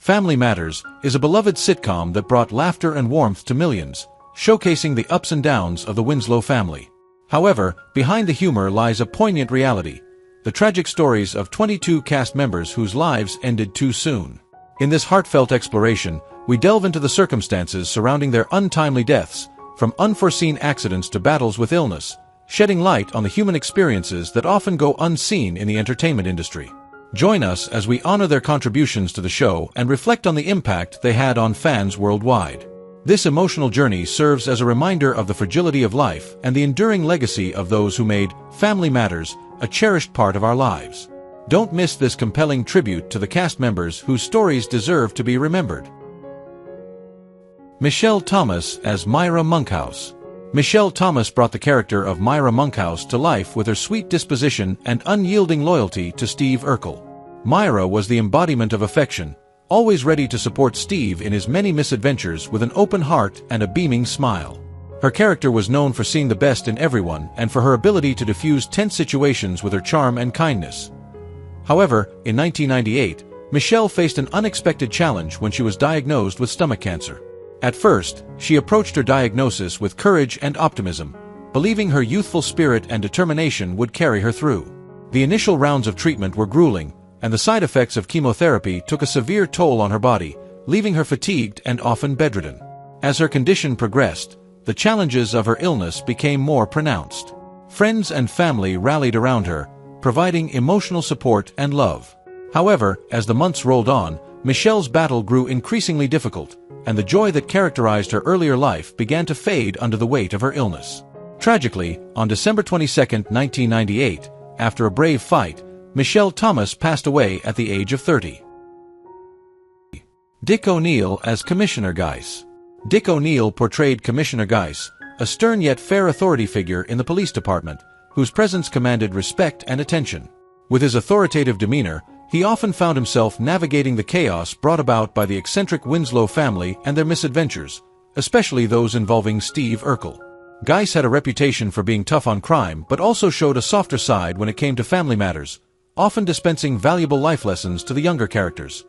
Family Matters is a beloved sitcom that brought laughter and warmth to millions, showcasing the ups and downs of the Winslow family. However, behind the humor lies a poignant reality: the tragic stories of 22 cast members whose lives ended too soon. In this heartfelt exploration, we delve into the circumstances surrounding their untimely deaths, from unforeseen accidents to battles with illness, shedding light on the human experiences that often go unseen in the entertainment industry. Join us as we honor their contributions to the show and reflect on the impact they had on fans worldwide. This emotional journey serves as a reminder of the fragility of life and the enduring legacy of those who made Family Matters a cherished part of our lives. Don't miss this compelling tribute to the cast members whose stories deserve to be remembered. Michelle Thomas as Myra Monkhouse. Michelle Thomas brought the character of Myra Monkhouse to life with her sweet disposition and unyielding loyalty to Steve Urkel. Myra was the embodiment of affection, always ready to support Steve in his many misadventures with an open heart and a beaming smile. Her character was known for seeing the best in everyone and for her ability to diffuse tense situations with her charm and kindness. However, in 1998, Michelle faced an unexpected challenge when she was diagnosed with stomach cancer. At first, she approached her diagnosis with courage and optimism, believing her youthful spirit and determination would carry her through. The initial rounds of treatment were grueling, and the side effects of chemotherapy took a severe toll on her body, leaving her fatigued and often bedridden. As her condition progressed, the challenges of her illness became more pronounced. Friends and family rallied around her, providing emotional support and love. However, as the months rolled on, Michelle's battle grew increasingly difficult, and the joy that characterized her earlier life began to fade under the weight of her illness. Tragically, on December 22, 1998, after a brave fight, Michelle Thomas passed away at the age of 30. Dick ONeal as Commissioner Geiss. Dick ONeal portrayed Commissioner Geiss, a stern yet fair authority figure in the police department, whose presence commanded respect and attention. With his authoritative demeanor, he often found himself navigating the chaos brought about by the eccentric Winslow family and their misadventures, especially those involving Steve Urkel. Geiss had a reputation for being tough on crime but also showed a softer side when it came to family matters, often dispensing valuable life lessons to the younger characters.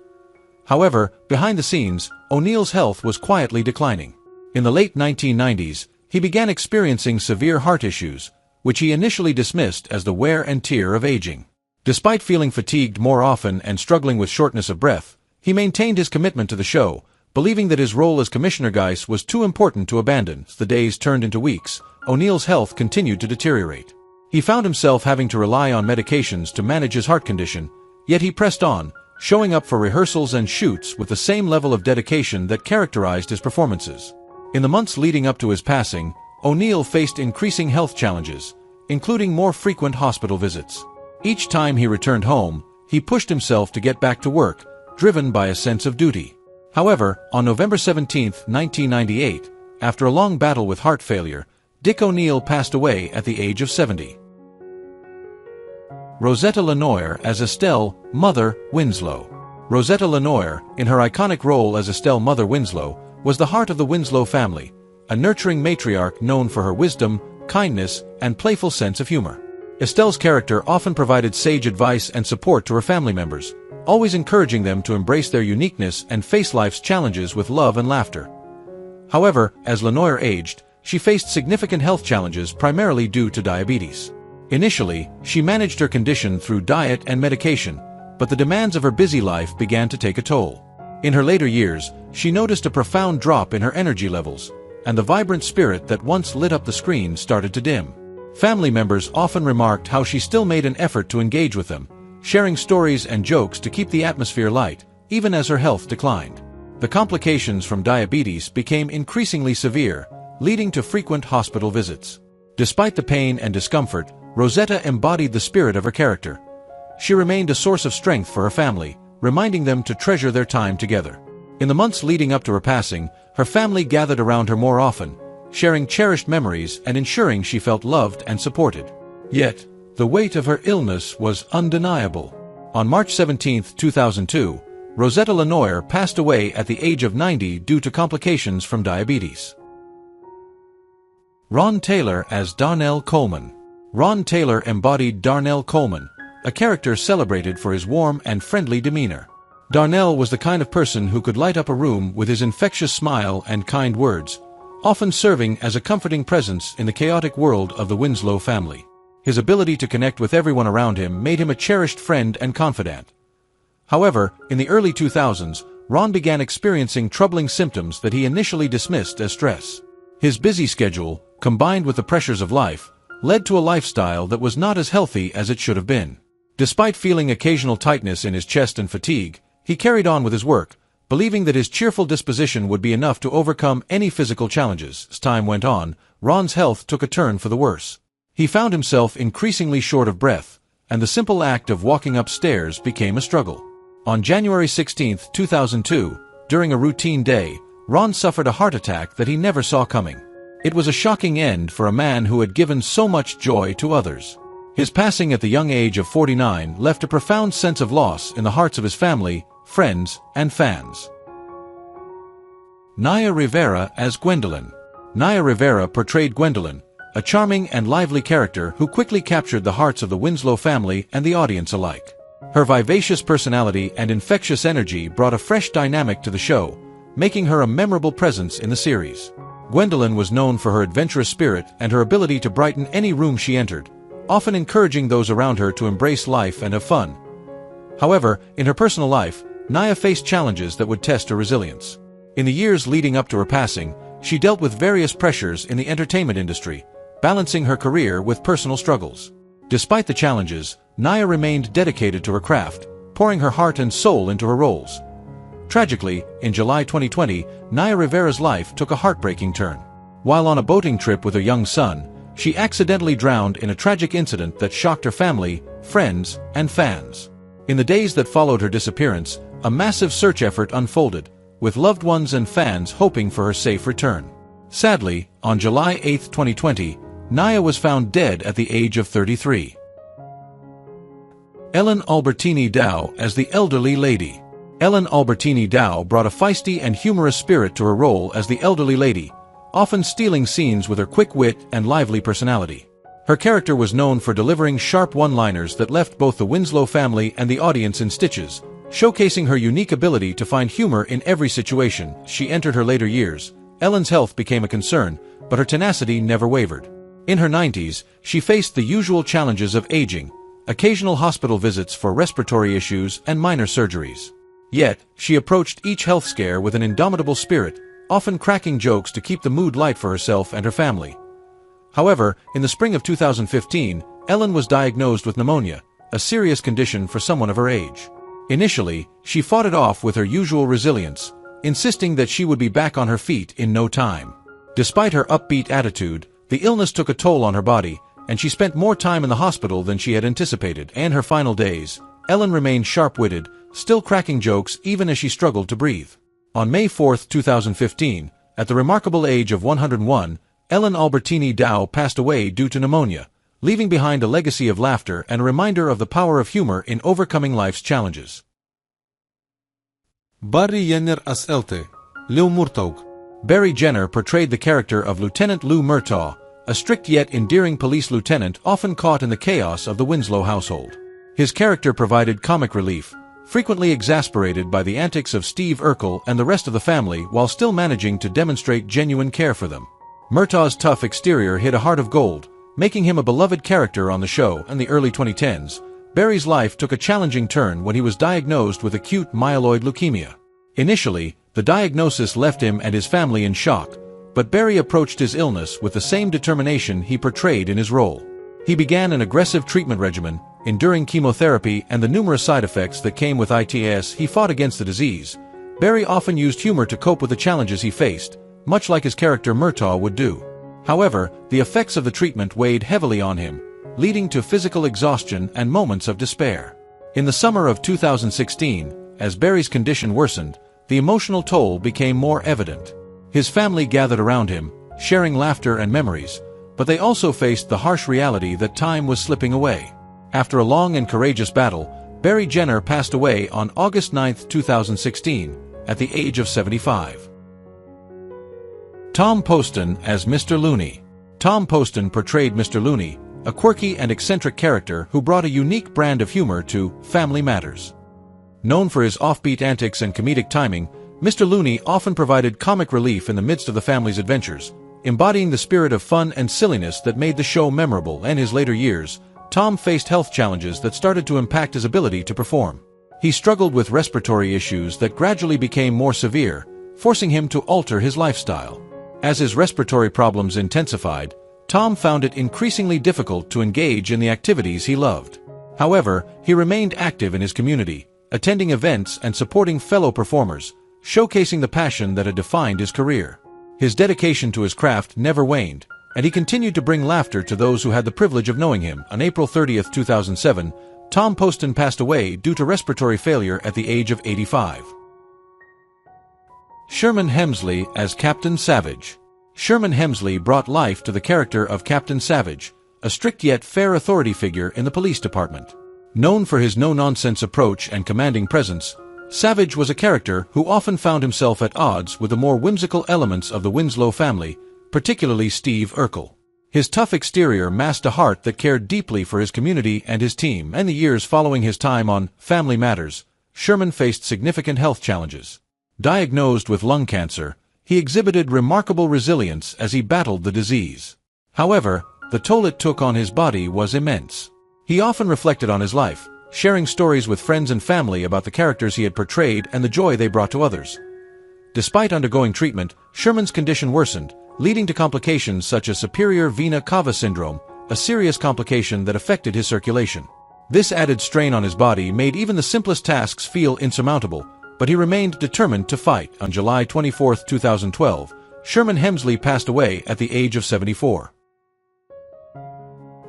However, behind the scenes, ONeal's health was quietly declining. In the late 1990s, he began experiencing severe heart issues, which he initially dismissed as the wear and tear of aging. Despite feeling fatigued more often and struggling with shortness of breath, he maintained his commitment to the show, believing that his role as Commissioner Geiss was too important to abandon. As the days turned into weeks, ONeal's health continued to deteriorate. He found himself having to rely on medications to manage his heart condition, yet he pressed on, showing up for rehearsals and shoots with the same level of dedication that characterized his performances. In the months leading up to his passing, ONeal faced increasing health challenges, including more frequent hospital visits. Each time he returned home, he pushed himself to get back to work, driven by a sense of duty. However, on November 17, 1998, after a long battle with heart failure, Dick ONeal passed away at the age of 70. Rosetta Lenoir as Estelle, Mother Winslow. Rosetta Lenoir, in her iconic role as Estelle Mother Winslow, was the heart of the Winslow family, a nurturing matriarch known for her wisdom, kindness, and playful sense of humor. Estelle's character often provided sage advice and support to her family members, always encouraging them to embrace their uniqueness and face life's challenges with love and laughter. However, as Lenoir aged, she faced significant health challenges primarily due to diabetes. Initially, she managed her condition through diet and medication, but the demands of her busy life began to take a toll. In her later years, she noticed a profound drop in her energy levels, and the vibrant spirit that once lit up the screen started to dim. Family members often remarked how she still made an effort to engage with them, sharing stories and jokes to keep the atmosphere light, even as her health declined. The complications from diabetes became increasingly severe, leading to frequent hospital visits. Despite the pain and discomfort, Rosetta embodied the spirit of her character. She remained a source of strength for her family, reminding them to treasure their time together. In the months leading up to her passing, her family gathered around her more often, sharing cherished memories and ensuring she felt loved and supported. Yet, the weight of her illness was undeniable. On March 17, 2002, Rosetta Lenoir passed away at the age of 90 due to complications from diabetes. Ron Taylor as Darnell Coleman. Ron Taylor embodied Darnell Coleman, a character celebrated for his warm and friendly demeanor. Darnell was the kind of person who could light up a room with his infectious smile and kind words, often serving as a comforting presence in the chaotic world of the Winslow family. His ability to connect with everyone around him made him a cherished friend and confidant. However, in the early 2000s, Ron began experiencing troubling symptoms that he initially dismissed as stress. His busy schedule, combined with the pressures of life, led to a lifestyle that was not as healthy as it should have been. Despite feeling occasional tightness in his chest and fatigue, he carried on with his work, believing that his cheerful disposition would be enough to overcome any physical challenges. As time went on, Ron's health took a turn for the worse. He found himself increasingly short of breath, and the simple act of walking upstairs became a struggle. On January 16, 2002, during a routine day, Ron suffered a heart attack that he never saw coming. It was a shocking end for a man who had given so much joy to others. His passing at the young age of 49 left a profound sense of loss in the hearts of his family, friends, and fans. Naya Rivera as Gwendolyn. Naya Rivera portrayed Gwendolyn, a charming and lively character who quickly captured the hearts of the Winslow family and the audience alike. Her vivacious personality and infectious energy brought a fresh dynamic to the show, making her a memorable presence in the series. Gwendolyn was known for her adventurous spirit and her ability to brighten any room she entered, often encouraging those around her to embrace life and have fun. However, in her personal life, Naya faced challenges that would test her resilience. In the years leading up to her passing, she dealt with various pressures in the entertainment industry, balancing her career with personal struggles. Despite the challenges, Naya remained dedicated to her craft, pouring her heart and soul into her roles. Tragically, in July 2020, Naya Rivera's life took a heartbreaking turn. While on a boating trip with her young son, she accidentally drowned in a tragic incident that shocked her family, friends, and fans. In the days that followed her disappearance, a massive search effort unfolded, with loved ones and fans hoping for her safe return. Sadly, on July 8, 2020, Naya was found dead at the age of 33. Ellen Albertini Dow as the elderly lady. Ellen Albertini Dow brought a feisty and humorous spirit to her role as the elderly lady, often stealing scenes with her quick wit and lively personality. Her character was known for delivering sharp one-liners that left both the Winslow family and the audience in stitches, showcasing her unique ability to find humor in every situation. She entered her later years. Ellen's health became a concern, but her tenacity never wavered. In her 90s, she faced the usual challenges of aging, occasional hospital visits for respiratory issues and minor surgeries. Yet, she approached each health scare with an indomitable spirit, often cracking jokes to keep the mood light for herself and her family. However, in the spring of 2015, Ellen was diagnosed with pneumonia, a serious condition for someone of her age. Initially, she fought it off with her usual resilience, insisting that she would be back on her feet in no time. Despite her upbeat attitude, the illness took a toll on her body, and she spent more time in the hospital than she had anticipated. In her final days, Ellen remained sharp-witted, still cracking jokes even as she struggled to breathe. On May 4, 2015, at the remarkable age of 101, Ellen Albertini Dow passed away due to pneumonia, leaving behind a legacy of laughter and a reminder of the power of humor in overcoming life's challenges. Barry Jenner as Elte, Lou Murtaugh. Barry Jenner portrayed the character of Lieutenant Lou Merto, a strict yet endearing police lieutenant often caught in the chaos of the Winslow household. His character provided comic relief, frequently exasperated by the antics of Steve Urkel and the rest of the family while still managing to demonstrate genuine care for them. Merto's tough exterior hid a heart of gold, making him a beloved character on the show. In the early 2010s, Barry's life took a challenging turn when he was diagnosed with acute myeloid leukemia. Initially, the diagnosis left him and his family in shock, but Barry approached his illness with the same determination he portrayed in his role. He began an aggressive treatment regimen, enduring chemotherapy and the numerous side effects that came with it as he fought against the disease. Barry often used humor to cope with the challenges he faced, much like his character Merto would do. However, the effects of the treatment weighed heavily on him, leading to physical exhaustion and moments of despair. In the summer of 2016, as Barry's condition worsened, the emotional toll became more evident. His family gathered around him, sharing laughter and memories, but they also faced the harsh reality that time was slipping away. After a long and courageous battle, Barry Jenner passed away on August 9, 2016, at the age of 75. Tom Poston as Mr. Looney. Tom Poston portrayed Mr. Looney, a quirky and eccentric character who brought a unique brand of humor to Family Matters. Known for his offbeat antics and comedic timing, Mr. Looney often provided comic relief in the midst of the family's adventures, embodying the spirit of fun and silliness that made the show memorable. In his later years, Tom faced health challenges that started to impact his ability to perform. He struggled with respiratory issues that gradually became more severe, forcing him to alter his lifestyle. As his respiratory problems intensified, Tom found it increasingly difficult to engage in the activities he loved. However, he remained active in his community, attending events and supporting fellow performers, showcasing the passion that had defined his career. His dedication to his craft never waned, and he continued to bring laughter to those who had the privilege of knowing him. On April 30, 2007, Tom Poston passed away due to respiratory failure at the age of 85. Sherman Hemsley as Captain Savage. Sherman Hemsley brought life to the character of Captain Savage, a strict yet fair authority figure in the police department. Known for his no-nonsense approach and commanding presence, Savage was a character who often found himself at odds with the more whimsical elements of the Winslow family, particularly Steve Urkel. His tough exterior masked a heart that cared deeply for his community and his team. In the years following his time on Family Matters, Sherman faced significant health challenges. Diagnosed with lung cancer, he exhibited remarkable resilience as he battled the disease. However, the toll it took on his body was immense. He often reflected on his life, sharing stories with friends and family about the characters he had portrayed and the joy they brought to others. Despite undergoing treatment, Sherman's condition worsened, leading to complications such as superior vena cava syndrome, a serious complication that affected his circulation. This added strain on his body made even the simplest tasks feel insurmountable, but he remained determined to fight. On July 24, 2012, Sherman Hemsley passed away at the age of 74.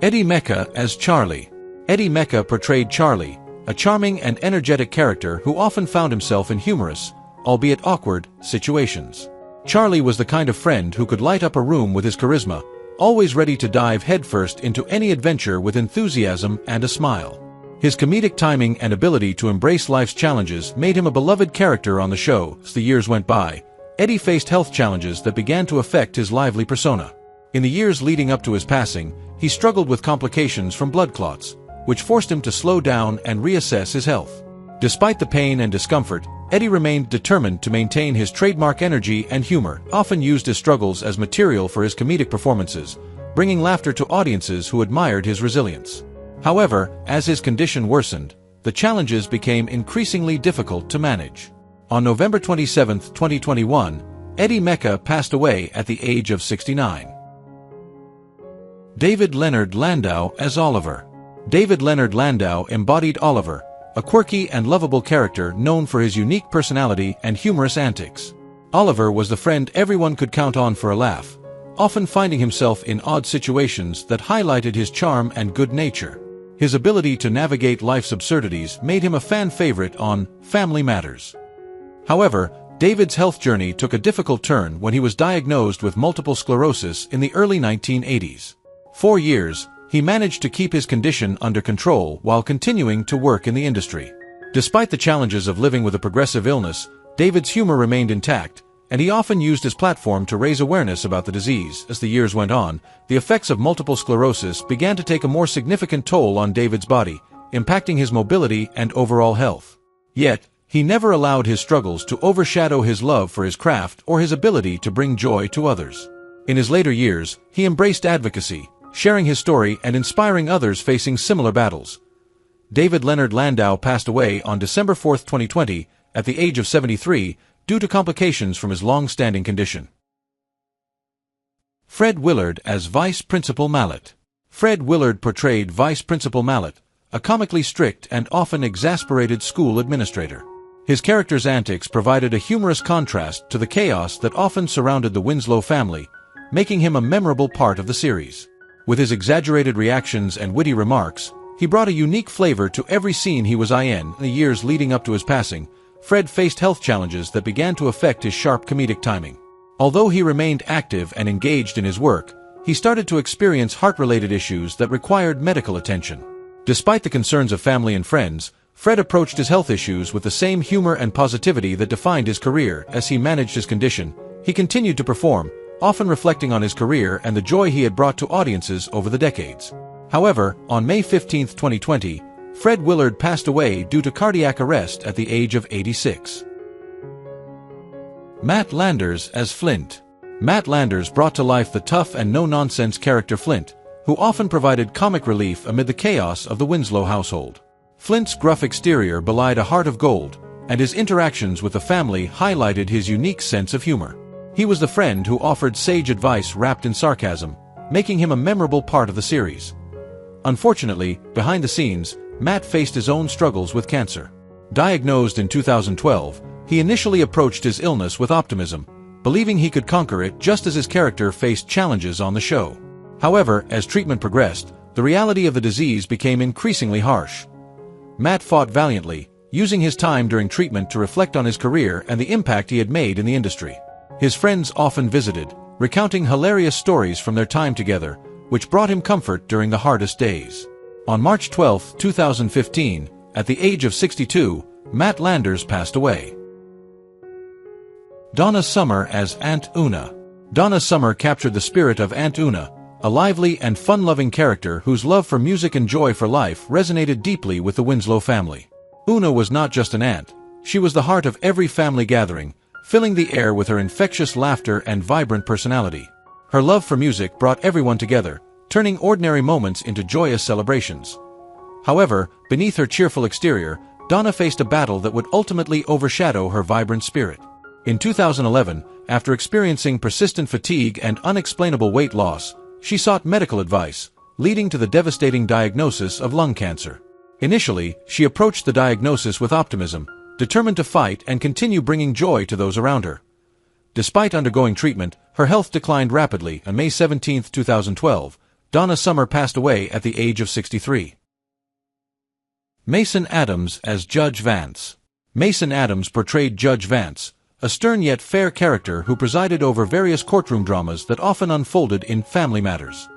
Eddie Mecca as Charlie. Eddie Mecca portrayed Charlie, a charming and energetic character who often found himself in humorous, albeit awkward, situations. Charlie was the kind of friend who could light up a room with his charisma, always ready to dive headfirst into any adventure with enthusiasm and a smile. His comedic timing and ability to embrace life's challenges made him a beloved character on the show. As the years went by, Eddie faced health challenges that began to affect his lively persona. In the years leading up to his passing, he struggled with complications from blood clots, which forced him to slow down and reassess his health. Despite the pain and discomfort, Eddie remained determined to maintain his trademark energy and humor, often used his struggles as material for his comedic performances, bringing laughter to audiences who admired his resilience. However, as his condition worsened, the challenges became increasingly difficult to manage. On November 27, 2021, Eddie Mecca passed away at the age of 69. David Leonard Landow as Oliver. David Leonard Landow embodied Oliver, a quirky and lovable character known for his unique personality and humorous antics. Oliver was the friend everyone could count on for a laugh, often finding himself in odd situations that highlighted his charm and good nature. His ability to navigate life's absurdities made him a fan favorite on Family Matters. However, David's health journey took a difficult turn when he was diagnosed with multiple sclerosis in the early 1980s. For years, he managed to keep his condition under control while continuing to work in the industry. Despite the challenges of living with a progressive illness, David's humor remained intact, and he often used his platform to raise awareness about the disease. As the years went on, the effects of multiple sclerosis began to take a more significant toll on David's body, impacting his mobility and overall health. Yet, he never allowed his struggles to overshadow his love for his craft or his ability to bring joy to others. In his later years, he embraced advocacy, sharing his story and inspiring others facing similar battles. David Leonard Landow passed away on December 4, 2020, at the age of 73, due to complications from his long-standing condition. Fred Willard as Vice Principal Mallet. Fred Willard portrayed Vice Principal Mallet, a comically strict and often exasperated school administrator. His character's antics provided a humorous contrast to the chaos that often surrounded the Winslow family, making him a memorable part of the series. With his exaggerated reactions and witty remarks, he brought a unique flavor to every scene he was in. In the years leading up to his passing, Fred faced health challenges that began to affect his sharp comedic timing. Although he remained active and engaged in his work, he started to experience heart-related issues that required medical attention. Despite the concerns of family and friends, Fred approached his health issues with the same humor and positivity that defined his career. As he managed his condition, he continued to perform, often reflecting on his career and the joy he had brought to audiences over the decades. However, on May 15, 2020, Fred Willard passed away due to cardiac arrest at the age of 86. Matt Landers as Flint. Matt Landers brought to life the tough and no-nonsense character Flint, who often provided comic relief amid the chaos of the Winslow household. Flint's gruff exterior belied a heart of gold, and his interactions with the family highlighted his unique sense of humor. He was the friend who offered sage advice wrapped in sarcasm, making him a memorable part of the series. Unfortunately, behind the scenes, Matt faced his own struggles with cancer. Diagnosed in 2012, he initially approached his illness with optimism, believing he could conquer it just as his character faced challenges on the show. However, as treatment progressed, the reality of the disease became increasingly harsh. Matt fought valiantly, using his time during treatment to reflect on his career and the impact he had made in the industry. His friends often visited, recounting hilarious stories from their time together, which brought him comfort during the hardest days. On March 12, 2015, at the age of 62, Matt Landers passed away. Donna Summer as Aunt Una. Donna Summer captured the spirit of Aunt Una, a lively and fun-loving character whose love for music and joy for life resonated deeply with the Winslow family. Una was not just an aunt, she was the heart of every family gathering, filling the air with her infectious laughter and vibrant personality. Her love for music brought everyone together, turning ordinary moments into joyous celebrations. However, beneath her cheerful exterior, Donna faced a battle that would ultimately overshadow her vibrant spirit. In 2011, after experiencing persistent fatigue and unexplainable weight loss, she sought medical advice, leading to the devastating diagnosis of lung cancer. Initially, she approached the diagnosis with optimism, determined to fight and continue bringing joy to those around her. Despite undergoing treatment, her health declined rapidly. On May 17, 2012, Donna Summer passed away at the age of 63. Mason Adams as Judge Vance. Mason Adams portrayed Judge Vance, a stern yet fair character who presided over various courtroom dramas that often unfolded in family matters.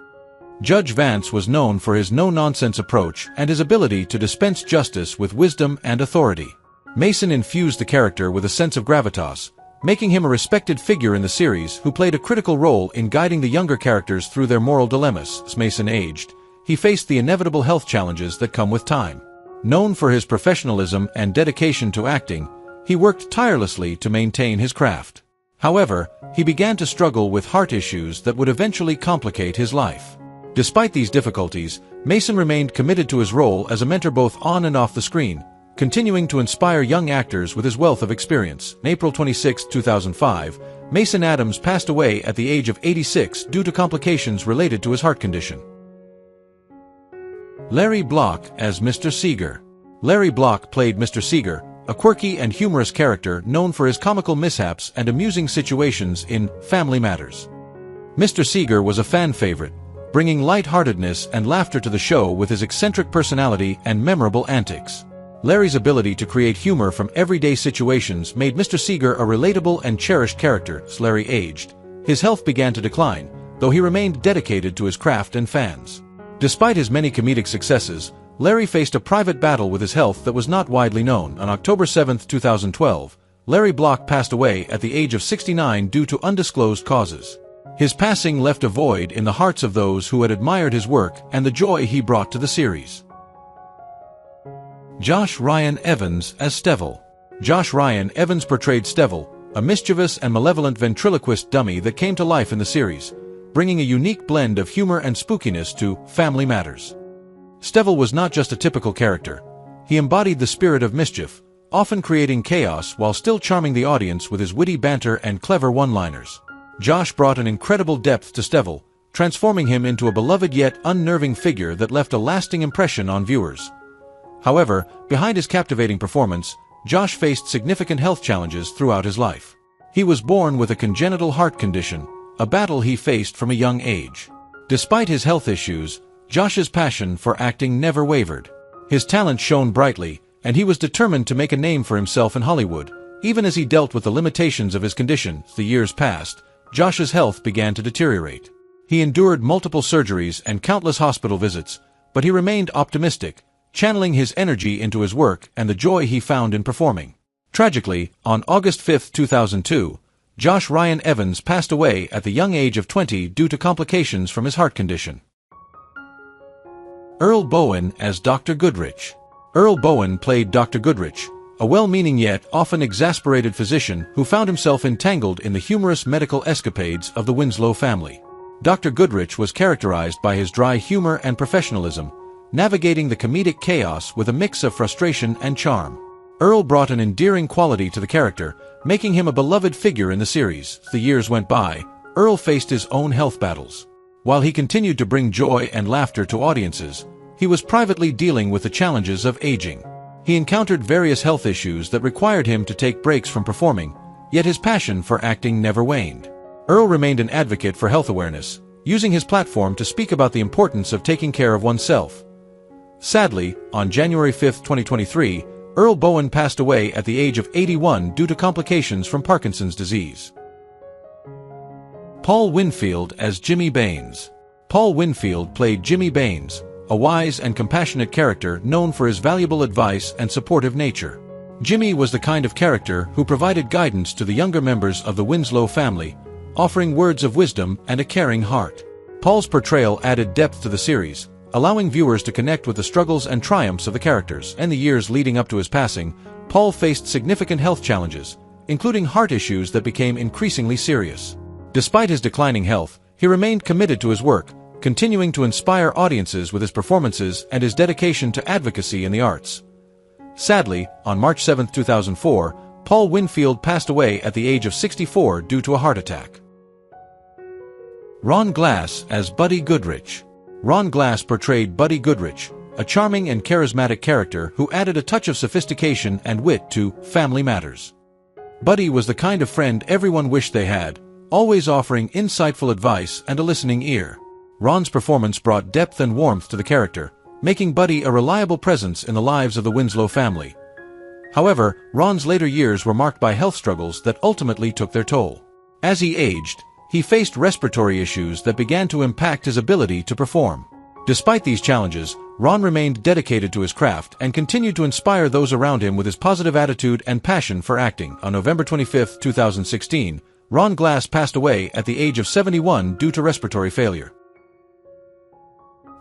Judge Vance was known for his no-nonsense approach and his ability to dispense justice with wisdom and authority. Mason infused the character with a sense of gravitas, making him a respected figure in the series who played a critical role in guiding the younger characters through their moral dilemmas. As Mason aged, he faced the inevitable health challenges that come with time. Known for his professionalism and dedication to acting, he worked tirelessly to maintain his craft. However, he began to struggle with heart issues that would eventually complicate his life. Despite these difficulties, Mason remained committed to his role as a mentor both on and off the screen, continuing to inspire young actors with his wealth of experience. On April 26, 2005, Mason Adams passed away at the age of 86 due to complications related to his heart condition. Larry Block as Mr. Seeger. Larry Block played Mr. Seeger, a quirky and humorous character known for his comical mishaps and amusing situations in Family Matters. Mr. Seeger was a fan favorite, bringing light-heartedness and laughter to the show with his eccentric personality and memorable antics. Larry's ability to create humor from everyday situations made Mr. Seeger a relatable and cherished character. As Larry aged, his health began to decline, though he remained dedicated to his craft and fans. Despite his many comedic successes, Larry faced a private battle with his health that was not widely known. On October 7, 2012, Larry Block passed away at the age of 69 due to undisclosed causes. His passing left a void in the hearts of those who had admired his work and the joy he brought to the series. Josh Ryan Evans as Stevil. Josh Ryan Evans portrayed Stevil, a mischievous and malevolent ventriloquist dummy that came to life in the series, bringing a unique blend of humor and spookiness to Family Matters. Stevil was not just a typical character. He embodied the spirit of mischief, often creating chaos while still charming the audience with his witty banter and clever one-liners. Josh brought an incredible depth to Stevil, transforming him into a beloved yet unnerving figure that left a lasting impression on viewers. However, behind his captivating performance, Josh faced significant health challenges throughout his life. He was born with a congenital heart condition, a battle he faced from a young age. Despite his health issues, Josh's passion for acting never wavered. His talent shone brightly, and he was determined to make a name for himself in Hollywood. Even as he dealt with the limitations of his condition, the years passed, Josh's health began to deteriorate. He endured multiple surgeries and countless hospital visits, but he remained optimistic, channeling his energy into his work and the joy he found in performing. Tragically, on August 5, 2002, Josh Ryan Evans passed away at the young age of 20 due to complications from his heart condition. Earl Bowen as Dr. Goodrich. Earl Bowen played Dr. Goodrich, a well-meaning yet often exasperated physician who found himself entangled in the humorous medical escapades of the Winslow family. Dr. Goodrich was characterized by his dry humor and professionalism, navigating the comedic chaos with a mix of frustration and charm. Earl brought an endearing quality to the character, making him a beloved figure in the series. As the years went by, Earl faced his own health battles. While he continued to bring joy and laughter to audiences, he was privately dealing with the challenges of aging. He encountered various health issues that required him to take breaks from performing, yet his passion for acting never waned. Earl remained an advocate for health awareness, using his platform to speak about the importance of taking care of oneself. Sadly, on January 5, 2023, Earl Bowen passed away at the age of 81 due to complications from Parkinson's disease. Paul Winfield as Jimmy Baines. Paul Winfield played Jimmy Baines, a wise and compassionate character known for his valuable advice and supportive nature. Jimmy was the kind of character who provided guidance to the younger members of the Winslow family, offering words of wisdom and a caring heart. Paul's portrayal added depth to the series, allowing viewers to connect with the struggles and triumphs of the characters. In the years leading up to his passing, Paul faced significant health challenges, including heart issues that became increasingly serious. Despite his declining health, he remained committed to his work, continuing to inspire audiences with his performances and his dedication to advocacy in the arts. Sadly, on March 7, 2004, Paul Winfield passed away at the age of 64 due to a heart attack. Ron Glass as Buddy Goodrich. Ron Glass portrayed Buddy Goodrich, a charming and charismatic character who added a touch of sophistication and wit to Family Matters. Buddy was the kind of friend everyone wished they had, always offering insightful advice and a listening ear. Ron's performance brought depth and warmth to the character, making Buddy a reliable presence in the lives of the Winslow family. However, Ron's later years were marked by health struggles that ultimately took their toll. As he aged, he faced respiratory issues that began to impact his ability to perform. Despite these challenges, Ron remained dedicated to his craft and continued to inspire those around him with his positive attitude and passion for acting. On November 25, 2016, Ron Glass passed away at the age of 71 due to respiratory failure.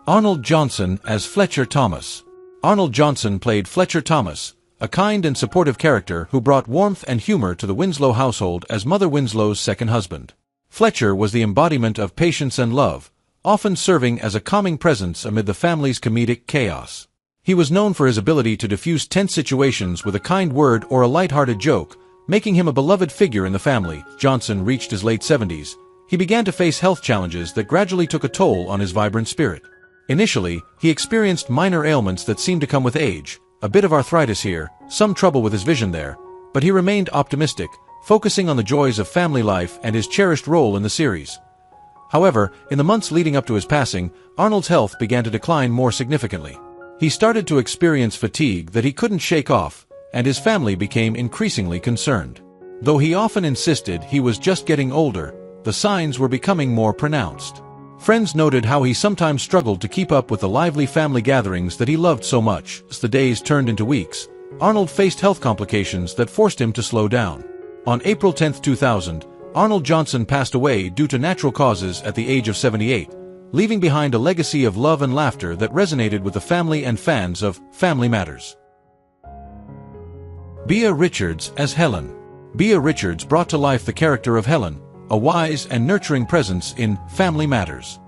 Arnold Johnson as Fletcher Thomas. Arnold Johnson played Fletcher Thomas, a kind and supportive character who brought warmth and humor to the Winslow household as Mother Winslow's second husband. Fletcher was the embodiment of patience and love, often serving as a calming presence amid the family's comedic chaos. He was known for his ability to diffuse tense situations with a kind word or a light-hearted joke, making him a beloved figure in the family. Johnson reached his late 70s. He began to face health challenges that gradually took a toll on his vibrant spirit. Initially, he experienced minor ailments that seemed to come with age, a bit of arthritis here, some trouble with his vision there, but he remained optimistic, focusing on the joys of family life and his cherished role in the series. However, in the months leading up to his passing, Arnold's health began to decline more significantly. He started to experience fatigue that he couldn't shake off, and his family became increasingly concerned. Though he often insisted he was just getting older, the signs were becoming more pronounced. Friends noted how he sometimes struggled to keep up with the lively family gatherings that he loved so much. As the days turned into weeks, Arnold faced health complications that forced him to slow down. On April 10, 2000, Arnold Johnson passed away due to natural causes at the age of 78, leaving behind a legacy of love and laughter that resonated with the family and fans of Family Matters. Bea Richards as Helen. Bea Richards brought to life the character of Helen, a wise and nurturing presence in Family Matters.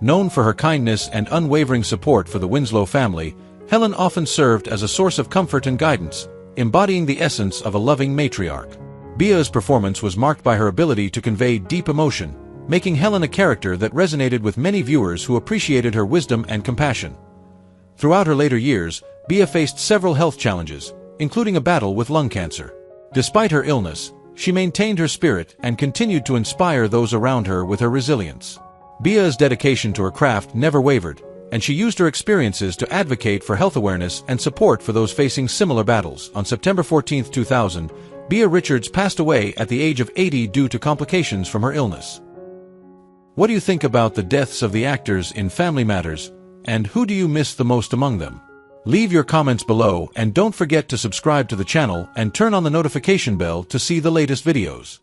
Known for her kindness and unwavering support for the Winslow family, Helen often served as a source of comfort and guidance, embodying the essence of a loving matriarch. Bea's performance was marked by her ability to convey deep emotion, making Helen a character that resonated with many viewers who appreciated her wisdom and compassion. Throughout her later years, Bea faced several health challenges, including a battle with lung cancer. Despite her illness, she maintained her spirit and continued to inspire those around her with her resilience. Bea's dedication to her craft never wavered, and she used her experiences to advocate for health awareness and support for those facing similar battles. On September 14, 2000, Bea Richards passed away at the age of 80 due to complications from her illness. What do you think about the deaths of the actors in Family Matters, and who do you miss the most among them? Leave your comments below and don't forget to subscribe to the channel and turn on the notification bell to see the latest videos.